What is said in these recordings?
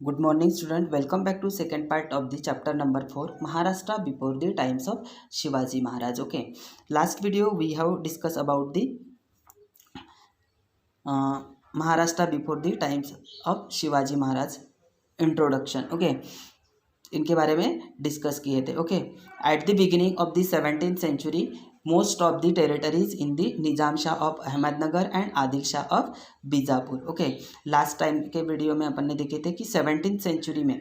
Good morning, student. Welcome back to second part of the chapter number 4, Maharashtra before the times of Shivaji Maharaj. Okay, last video we have discussed about the uh, Maharashtra before the times of Shivaji Maharaj introduction. Okay, इनके बारे में discuss किए थे. Okay, at the beginning of the 17th century most of the territories in the Nizam Shah of Ahmednagar and Adil Shah of Bijapur. Okay, last time के video में अपन ने देखे थे कि 17th सेंचुरी में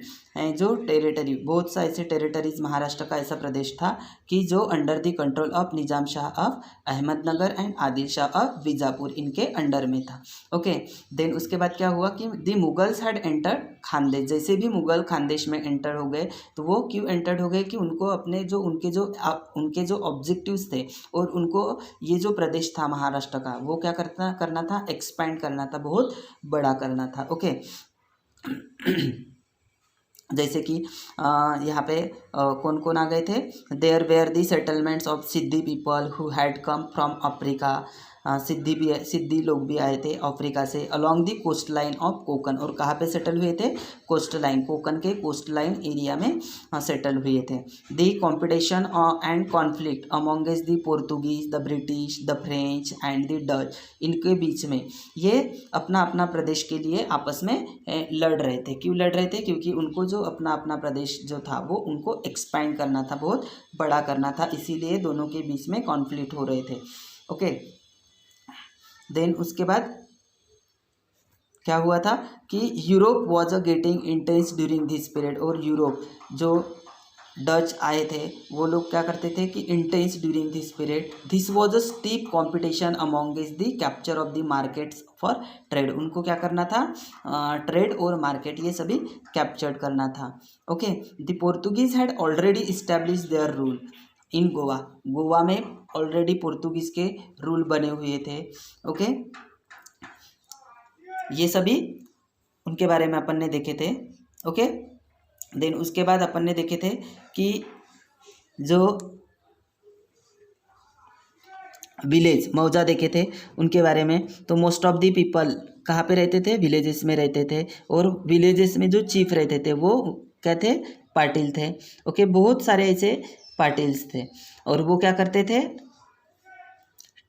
जो टेरिटरी, बहुत सा ऐसे टेरिटरीज महाराष्ट्र का ऐसा प्रदेश था कि जो under the control of Nizam Shah of Ahmednagar and Adil Shah of Bijapur इनके अंडर में था. ओके, देन उसके बाद क्या हुआ कि the Mughals had entered Khandesh. जैसे भी मुगल खानदेश में एंटर हो गए तो वो क्यों एंटर्ड हो गए कि उनको अपने जो उनके जो ऑब्जेक्टिव्स थे और उनको ये जो प्रदेश था महाराष्ट्र का वो क्या करना था, एक्सपैंड करना था, बहुत बड़ा करना था. ओके, जैसे कि यहाँ पे कौन कौन आ गए थे. There were the settlements of Siddi people who had come from Africa. Siddi लोग भी आए थे अफ्रीका से. Along the coast line of Konkan. और कहाँ पे सेटल हुए थे? कोस्ट लाइन, कोकन के कोस्ट लाइन एरिया में सेटल हुए थे. The competition and conflict amongst the Portuguese, the British, the French and the Dutch. इनके बीच में ये अपना अपना प्रदेश के लिए आपस में लड़ रहे थे. क्यों लड़ रहे थे? क्योंकि उनको जो अपना अपना प्रदेश जो था वो उनको एक्सपैंड करना था, बहुत बड़ा करना था, इसीलिए दोनों के बीच में कॉन्फ्लिक्ट हो रहे थे. ओके, देन उसके बाद क्या हुआ था कि Europe was a getting intense during this period. और यूरोप जो डच आए थे वो लोग क्या करते थे कि intense during this period. This was a steep competition amongst the capture of the markets for trade. उनको क्या करना था? ट्रेड और मार्केट ये सभी कैप्चर करना था. Okay, the Portuguese had already establish there rule in Goa. Goa में ऑलरेडी पोर्तुगीज के रूल बने हुए थे. ओके, ये सभी उनके बारे में अपन ने देखे थे. ओके, देन उसके बाद अपन ने देखे थे कि जो विलेज मौजा देखे थे उनके बारे में. तो मोस्ट ऑफ दी पीपल कहाँ पे रहते थे? विलेजेस में रहते थे. और विलेजेस में जो चीफ रहते थे वो क्या थे? पाटिल थे. ओके, बहुत सारे ऐसे पाटिल्स थे और वो क्या करते थे?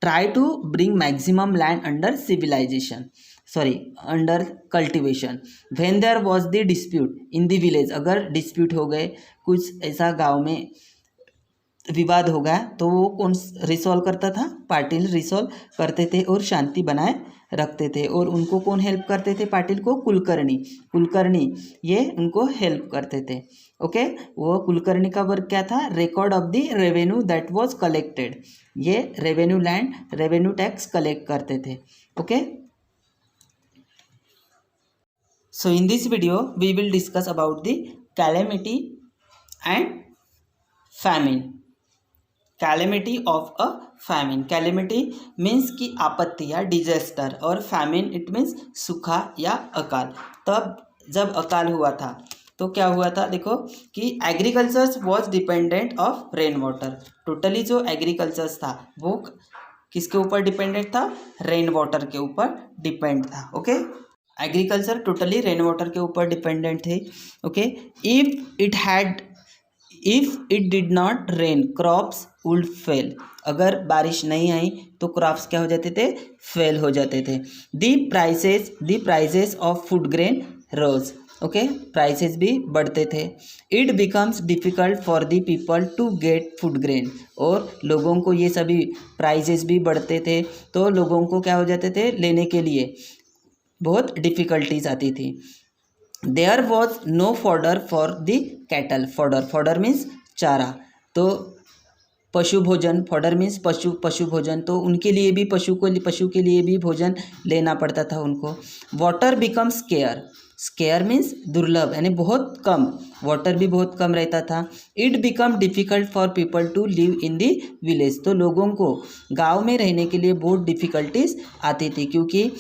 Try to bring maximum land under civilization, under cultivation. When there was the dispute in the village. अगर डिस्प्यूट हो गए, कुछ ऐसा गांव में विवाद हो गया तो वो कौन रिसॉल्व करता था? पाटिल रिसॉल्व करते थे और शांति बनाए रखते थे. और उनको कौन हेल्प करते थे? पाटिल को कुलकर्णी ये उनको हेल्प करते थे. ओके, वो कुलकर्णी का वर्क क्या था? Record of the revenue that was collected. ये रेवेन्यू टैक्स कलेक्ट करते थे. Okay, so in this video we will discuss about the calamity and famine. Calamity of a famine. Calamity means की आपत्ति या डिजास्टर, और famine it means सूखा या अकाल. तब जब अकाल हुआ था तो क्या हुआ था? देखो कि agriculture was dependent of rain water. Totally जो एग्रीकल्चर था वो किसके ऊपर डिपेंडेंट था? रेन वाटर के ऊपर डिपेंड था. Okay, agriculture totally rain water के ऊपर डिपेंडेंट थे. Okay, if it did not rain crops would fail. अगर बारिश नहीं आई तो क्रॉप्स क्या हो जाते थे? फेल हो जाते थे. The prices of food grain rose. Okay, prices भी बढ़ते थे. It becomes difficult for the people to get food grain. और लोगों को ये सभी प्राइसेस भी बढ़ते थे तो लोगों को क्या हो जाते थे? लेने के लिए बहुत डिफ़िकल्टीज आती थी. There was no fodder for the cattle. Fodder means चारा. तो पशु भोजन, फॉडर मीन्स पशु भोजन. तो उनके लिए भी पशु के लिए भी भोजन लेना पड़ता था उनको. वाटर बिकम स्केयर मीन्स दुर्लभ, यानी बहुत कम. वाटर भी बहुत कम रहता था. It become difficult for people to live in the village. तो लोगों को गांव में रहने के लिए बहुत डिफ़िकल्टीज आती थी क्योंकि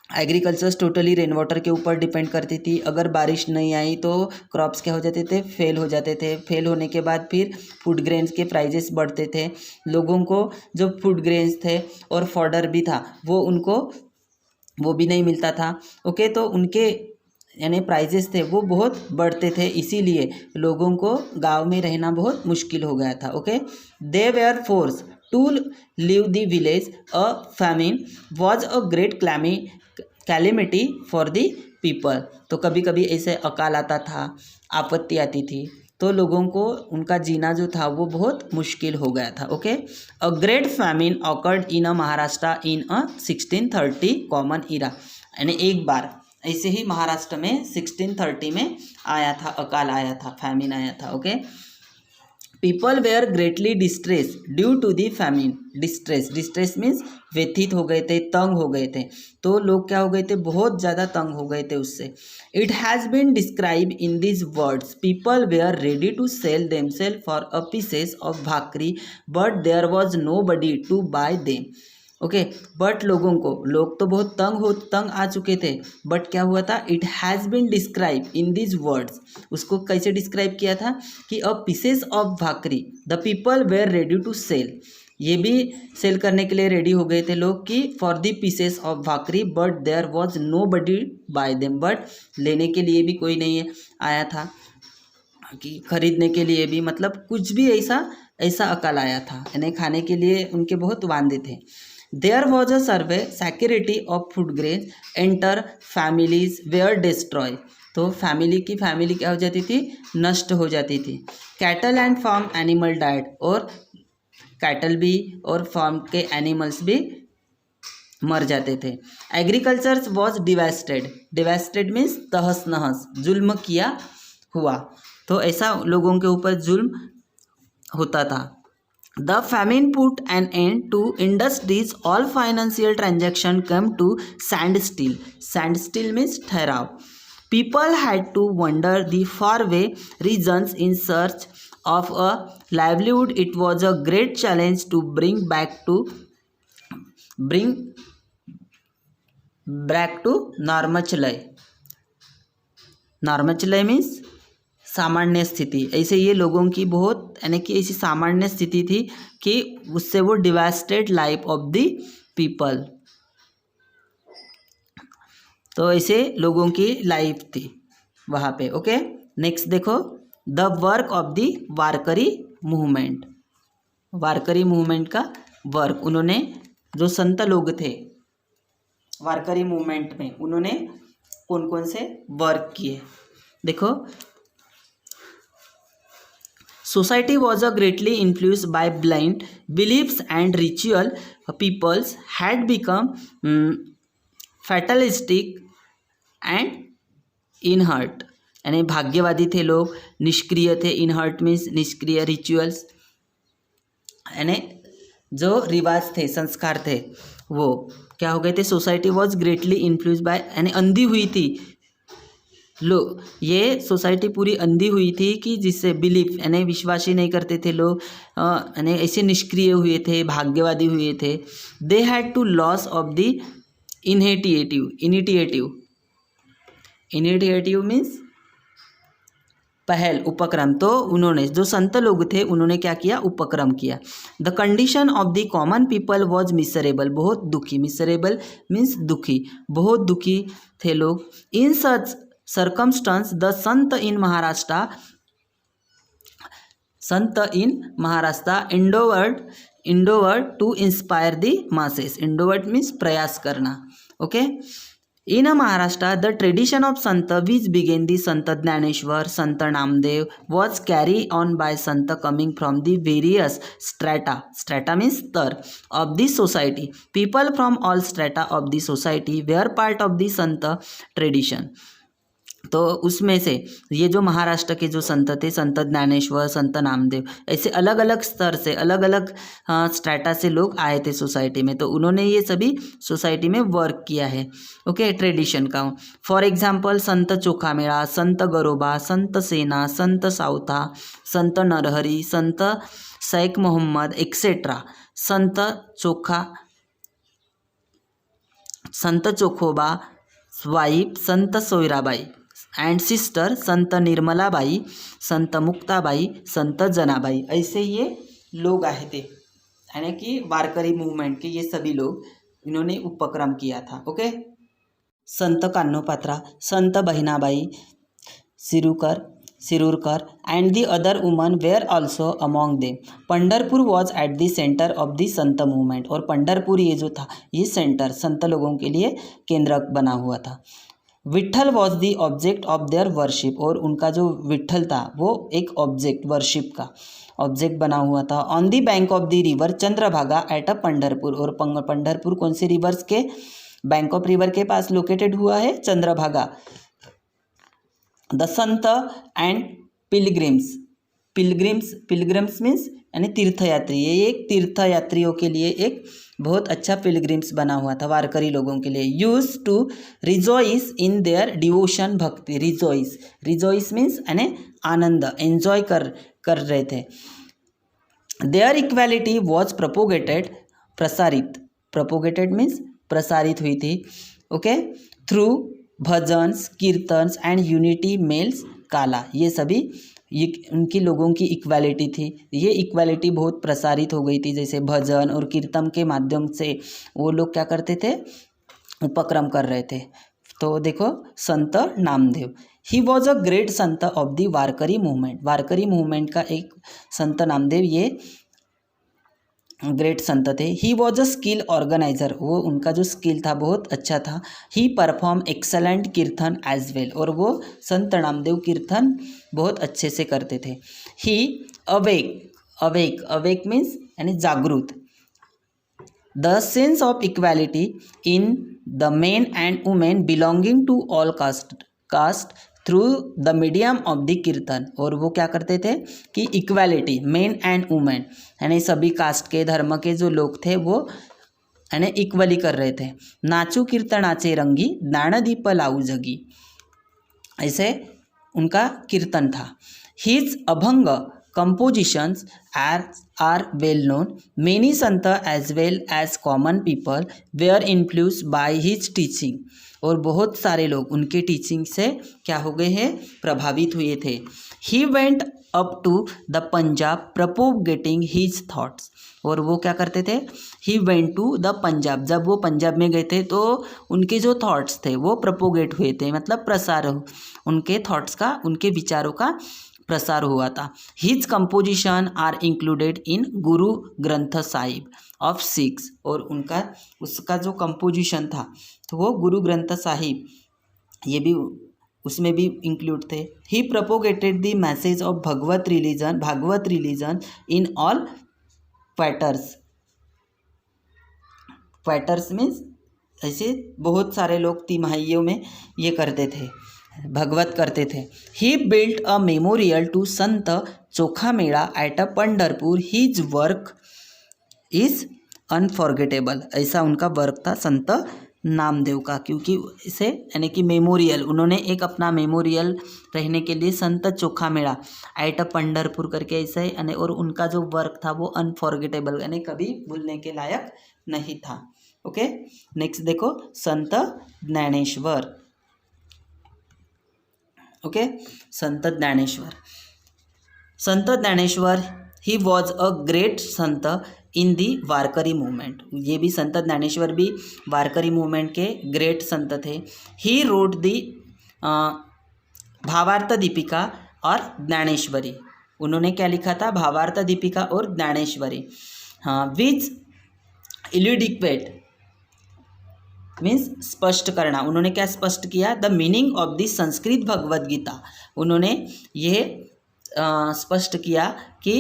एग्रीकल्चर टोटली रेन वाटर के ऊपर डिपेंड करती थी. अगर बारिश नहीं आई तो क्रॉप्स क्या हो जाते थे? फेल हो जाते थे. फेल होने के बाद फिर फूड ग्रेन्स के प्राइजेस बढ़ते थे. लोगों को जो फूड ग्रेन्स थे और फॉडर भी था वो भी नहीं मिलता था. ओके, तो उनके यानी प्राइजेस थे वो बहुत बढ़ते थे, इसीलिए लोगों को गांव में रहना बहुत मुश्किल हो गया था। Okay, they were force to leave the village, a famine was a great calamity for the people. तो कभी कभी ऐसे अकाल आता था, आपत्ति आती थी, तो लोगों को उनका जीना जो था वो बहुत मुश्किल हो गया था। Okay, a great famine occurred in a Maharashtra in a 1630 common इरा, यानी एक बार ऐसे ही महाराष्ट्र में 1630 में आया था, अकाल आया था, फैमिन आया था। Okay, people were greatly distress due to the famine. Distress means व्यथित हो गए थे, तंग हो गए थे, तो लोग क्या हो गए थे, बहुत ज़्यादा तंग हो गए थे उससे। It has been describe in this words, people were ready to sell themselves for a pieces of bhakri but there was nobody to buy them. Okay, but लोग तो बहुत तंग आ चुके थे, बट क्या हुआ था, it has been describe in this words, उसको कैसे डिस्क्राइब किया था कि a pieces of bhakri the people were ready to sell, ये भी सेल करने के लिए रेडी हो गए थे लोग कि for the pieces of bhakri but there was nobody buy them, but लेने के लिए भी कोई नहीं आया था, कि खरीदने के लिए भी, मतलब कुछ भी ऐसा अकाल आया था, यानी खाने के लिए उनके बहुत वांदे थे। There was a severe security of food grain enter families were destroy, तो फैमिली क्या हो जाती थी, नष्ट हो जाती थी। Cattle and farm animal died, और कैटल भी और फार्म के एनिमल्स भी मर जाते थे। एग्रीकल्चर वॉज डिवास्टेड मीन्स तहस नहस, जुल्म किया हुआ, तो ऐसा लोगों के ऊपर जुल्म होता था। The famine put an end to industries, all financial transaction come to standstill means ठहराव। People had to wander the faraway regions in search of a livelihood. It was a great challenge to bring back to normalcy means सामान्य स्थिति। ऐसे ये लोगों की बहुत, यानी कि ऐसी सामान्य स्थिति थी कि उससे वो devastated life of the people, तो ऐसे लोगों की लाइफ थी वहाँ पे। ओके, नेक्स्ट देखो, the work of the Warkari movement. Warkari movement का वर्क, उन्होंने जो संत लोग थे वारकरी मूवमेंट में, उन्होंने कौन कौन से वर्क किए, देखो। Society was greatly influenced by blind beliefs and ritual. Peoples had become fatalistic and inert, यानी भाग्यवादी थे लोग, निष्क्रिय थे, इनहर्ट मीन्स निष्क्रिय, रिचुअल्स यानी जो रिवाज थे, संस्कार थे, वो क्या हो गए थे। Society was greatly influenced by, यानी अंधी हुई थी लोग, ये सोसाइटी पूरी अंधी हुई थी कि जिससे बिलीफ, यानी विश्वास ही नहीं करते थे लोग, यानी ऐसे निष्क्रिय हुए थे, भाग्यवादी हुए थे। They had to loss of the initiative means पहल, उपक्रम, तो उन्होंने, जो संत लोग थे, उन्होंने क्या किया, उपक्रम किया। The condition of the common people was miserable, बहुत दुखी, मिसरेबल मीन्स दुखी, बहुत दुखी थे लोग। इन सच circumstance the Sant in Maharashtra endeavored to inspire the masses. Endeavored means प्रयास करना। Okay, in Maharashtra the tradition of Sant which began the Sant Jnaneshwar, Sant Namdev was carried on by Sant coming from the various strata means star of the society. People from all strata of the society were part of the Sant tradition. तो उसमें से ये जो महाराष्ट्र के जो संत थे, संत ज्ञानेश्वर, संत नामदेव, ऐसे अलग अलग स्तर से, अलग अलग स्ट्रैटा से लोग आए थे सोसाइटी में, तो उन्होंने ये सभी सोसाइटी में वर्क किया है। ओके, ट्रेडिशन का, फॉर एग्जांपल संत चोखामेळा, संत गरोबा, संत सेना, संत सावता, संत नरहरी, संत Sheikh Mohammad etcetera, Sant Chokhoba wife, Sant Soyarabai and sister, संत निर्मलाबाई, संत मुक्ताबाई, संत जनाबाई, ऐसे ये लोग आए थे, यानी कि वारकरी मूवमेंट के ये सभी लोग, इन्होंने उपक्रम किया था। Okay, Sant Kanhopatra, Sant Bahinabai सिरुरकर and the other women were also among them. Pandharpur was at the center of the Sant movement, और पंढरपुर ये जो था ये सेंटर संत लोगों के लिए केंद्र बना हुआ था। Vitthal was the object of their worship, और उनका जो विट्ठल था वो एक ऑब्जेक्ट वर्शिप का ऑब्जेक्ट बना हुआ था। On the bank of the river Chandrabhaga eight a Pandharpur, और पंढरपुर कौन से रिवर्स के बैंक ऑफ रिवर के पास लोकेटेड हुआ है? Chandrabhaga. The Sant and pilgrims means यानी तीर्थयात्री, ये एक तीर्थयात्रियों के लिए एक बहुत अच्छा पिलग्रिम्स बना हुआ था वारकरी लोगों के लिए। Use to rejoice in their devotion bhakti, rejoice means यानी आनंद, एंजॉय कर रहे थे। Their equality was propagated, propagated means प्रसारित हुई थी, okay, through bhajans, kirtans and unity मेल्स काला, ये सभी उनकी लोगों की इक्वालिटी थी। ये इक्वालिटी बहुत प्रसारित हो गई थी, जैसे भजन और कीर्तन के माध्यम से वो लोग क्या करते थे? उपक्रम कर रहे थे। तो देखो Sant Namdev, he was a great sant of the Warkari movement, Warkari movement का एक संत नामदेव ये ग्रेट संत थे। He was a skill organiser, वो उनका जो स्किल था बहुत अच्छा था। He perform excellent kirtan as well, और वो संत नामदेव कीर्तन बहुत अच्छे से करते थे। ही अवेक मीन्स यानी जागृत। The sense of equality in the men and women belonging to all caste through the medium of the kirtan, और वो क्या करते थे कि इक्वालिटी मेन एंड वुमेन यानी सभी कास्ट के धर्म के जो लोग थे वो यानी इक्वली कर रहे थे। नाचू कीर्तनाचे रंगी ज्ञानदीप लाऊ जगी, ऐसे उनका कीर्तन था। His abhang compositions are well known, many sant as well as common people were influenced by his teaching, और बहुत सारे लोग उनके टीचिंग से क्या हो गए हैं? प्रभावित हुए थे। He went up to the Punjab propagating his thoughts, और वो क्या करते थे? He went to the Punjab, जब वो पंजाब में गए थे तो उनके जो थॉट्स थे वो प्रोपोगेट हुए थे, मतलब प्रसार, उनके थॉट्स का, उनके विचारों का प्रसार हुआ था। His composition are included in Guru Granth Sahib of six, और उसका जो कंपोजिशन था तो वो गुरु ग्रंथ साहिब ये भी उसमें भी इंक्लूड थे। He propagated the message of Bhagavat religion in all quarters means ऐसे बहुत सारे लोग तिमाहियों में ये करते थे, भगवत करते थे। He built a memorial to Sant Chokhamela at a Pandharpur, his work is unforgettable, ऐसा उनका वर्क था संत नामदेव का, क्योंकि इसे यानी कि मेमोरियल, उन्होंने एक अपना मेमोरियल रहने के लिए संत चोखामेड़ा एट अ पंढरपुर करके ऐसे, यानी और उनका जो वर्क था वो अनफॉरगेटेबल यानी कभी भूलने के लायक नहीं था। ओके, नेक्स्ट देखो संत Dnyaneshwar. Okay, Sant Dnyaneshwar he was a great Sant in the Warkari movement, ये भी संत ज्ञानेश्वर भी वारकरी मूवमेंट के ग्रेट संत थे। ही रोट दी भावार्थ दीपिका और ज्ञानेश्वरी, उन्होंने क्या लिखा था? भावार्थ दीपिका और ज्ञानेश्वरी। हाँ, विच इल्यूडिक्वेट मीन्स स्पष्ट करना, उन्होंने क्या स्पष्ट किया? The meaning of the Sanskrit Bhagavad Gita, उन्होंने ये स्पष्ट किया कि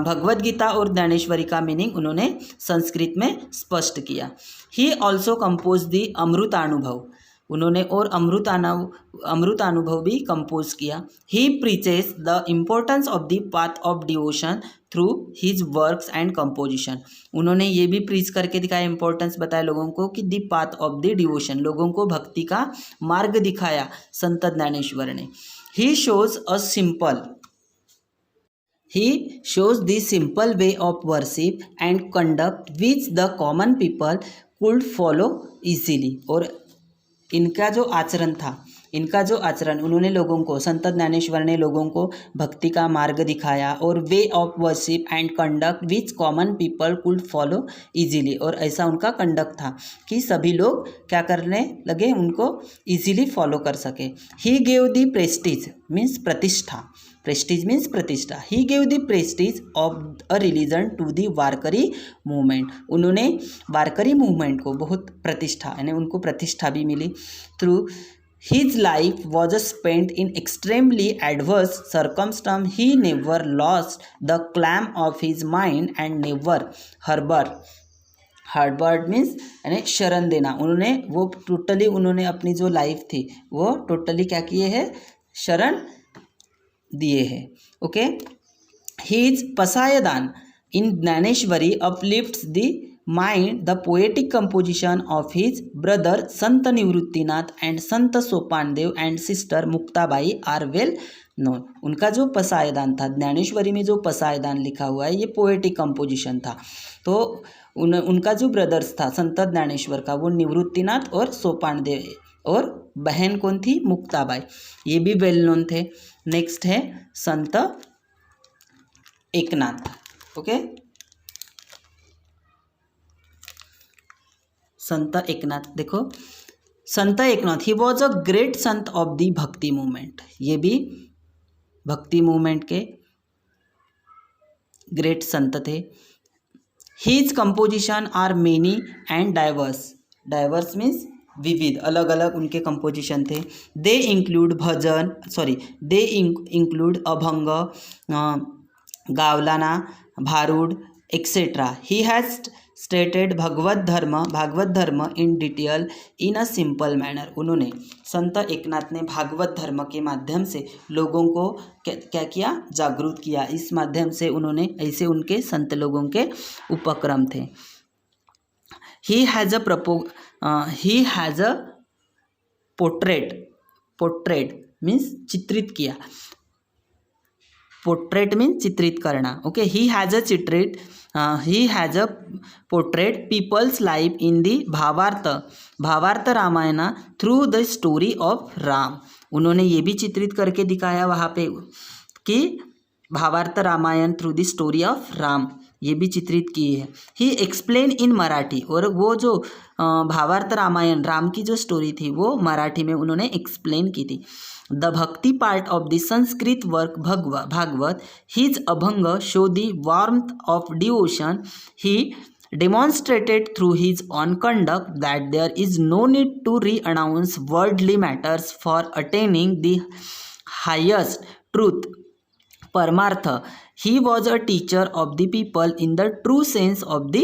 भगवद गीता और ज्ञानेश्वरी का मीनिंग उन्होंने संस्कृत में स्पष्ट किया। ही ऑल्सो कंपोज दी अमृतानुभव, उन्होंने और अमृतानुभव भी कंपोज किया। He preaches the importance of the path of devotion through his works and composition, उन्होंने ये भी प्रीच करके दिखाया, इंपॉर्टेंस बताया लोगों को कि the path of the devotion, लोगों को भक्ति का मार्ग दिखाया संत ज्ञानेश्वर ने। ही shows the simple way of worship and conduct which the common people could follow easily, और इनका जो आचरण था इनका जो आचरण, उन्होंने लोगों को, संत ज्ञानेश्वर ने लोगों को भक्ति का मार्ग दिखाया और way of worship and conduct which common people could follow easily, और ऐसा उनका कंडक्ट था कि सभी लोग क्या करने लगे, उनको इजीली फॉलो कर सके। He gave the prestige means प्रतिष्ठा, प्रेस्टीज मीन्स प्रतिष्ठा। He gave the prestige of a religion to the Warkari movement, उन्होंने वारकरी मूवमेंट को बहुत प्रतिष्ठा, यानी उनको प्रतिष्ठा भी मिली। Through his life was spent in extremely adverse circumstance, he never lost the calm of his mind and never harboured means यानी शरण देना, उन्होंने वो टोटली, उन्होंने अपनी जो लाइफ थी वो टोटली क्या किए हैं, शरण दिए हैं। Okay, his Pasaydan in Dnyaneshwari uplifts the mind, the poetic composition of his brother Sant Nivruttinath and Sant Sopandev and sister Muktabai are well known. उनका जो पसायदान था, ज्ञानेश्वरी में जो पसायदान लिखा हुआ है, ये पोएटिक कंपोजिशन था। तो उनका जो ब्रदर्स था संत ज्ञानेश्वर का, वो निवृत्तिनाथ और सोपानदेव, और बहन कौन थी, मुक्ताबाई, ये भी वेल नोन थे। नेक्स्ट है संत एकनाथ। ओके, संत एकनाथ, देखो Sant Eknath, he was a great sant of the Bhakti movement, ये भी भक्ति मूवमेंट के ग्रेट संत थे। His composition are many and diverse, diverse means विविध, अलग अलग उनके कंपोजिशन थे। They include bhajan, they include abhang, gavlana, bharud etcetera. He has stated Bhagavat dharma in detail in a simple manner, उन्होंने, संत एकनाथ ने भागवत धर्म के माध्यम से लोगों को क्या किया, जागरूक किया। इस माध्यम से उन्होंने, ऐसे उनके संत लोगों के उपक्रम थे। He has a portrait means चित्रित किया, पोर्ट्रेट मीन्स चित्रित करना। Okay, he has a portrait people's life in the Bhavartha Ramayana through the story of Ram, उन्होंने ये भी चित्रित करके दिखाया वहाँ पे कि Bhavartha Ramayana through the story of Ram, ये भी चित्रित की है। ही एक्सप्लेन इन मराठी, और वो जो भावार्थ रामायण राम की जो स्टोरी थी वो मराठी में उन्होंने एक्सप्लेन की थी। The bhakti part of the Sanskrit work Bhagavat, his abhang show the warmth of devotion. He demonstrated through his own conduct that there is no need to re-announce worldly matters for attaining the highest truth, परमार्थ। He was a teacher of the people in the true sense of the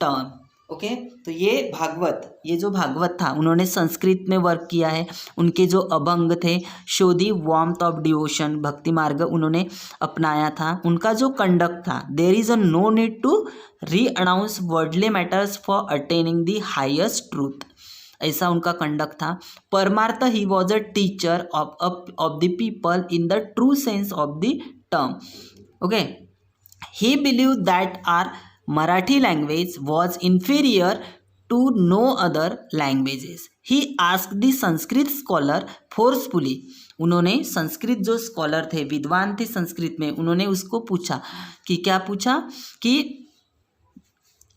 term. Okay, तो ये जो भागवत था, उन्होंने संस्कृत में work किया है। उनके जो अभंग थे, show the warmth of devotion, भक्ति मार्ग उन्होंने अपनाया था। उनका जो कंडक्ट था, there is a no need to renounce worldly matters for attaining the highest truth, ऐसा उनका कंडक्ट था। परमार्थ, he was a teacher of the people in the true sense of the term. Okay, he believed that our Marathi language was inferior to no other languages. He asked the Sanskrit scholar forcefully. उन्होंने संस्कृत जो scholar थे, विद्वान थे संस्कृत में, उन्होंने उसको पूछा कि क्या पूछा कि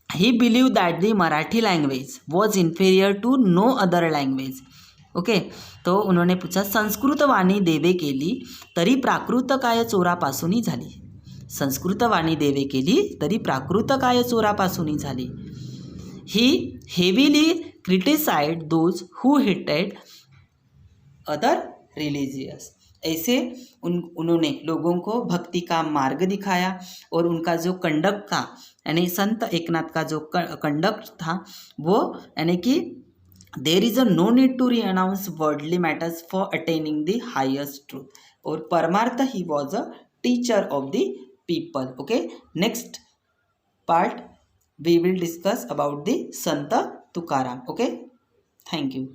he believed that the Marathi language was inferior to no other language. Okay, तो उन्होंने पूछा संस्कृत वाणी देवे केली तरी प्राकृत काय चोरापासून झाली, संस्कृत वाणी देवे केली तरी प्राकृत काय चोरापासून झाली। He heavily criticised those who hated other religious, ऐसे उन्होंने लोगों को भक्ति का मार्ग दिखाया, और उनका जो कंडक्ट था, यानी संत एकनाथ का जो कंडक्ट था वो, यानी कि there is a no need to renounce worldly matters for attaining the highest truth, और परमार्थ, he was a teacher of the people. Okay, next part we will discuss about the Sant Tukaram. Okay, thank you.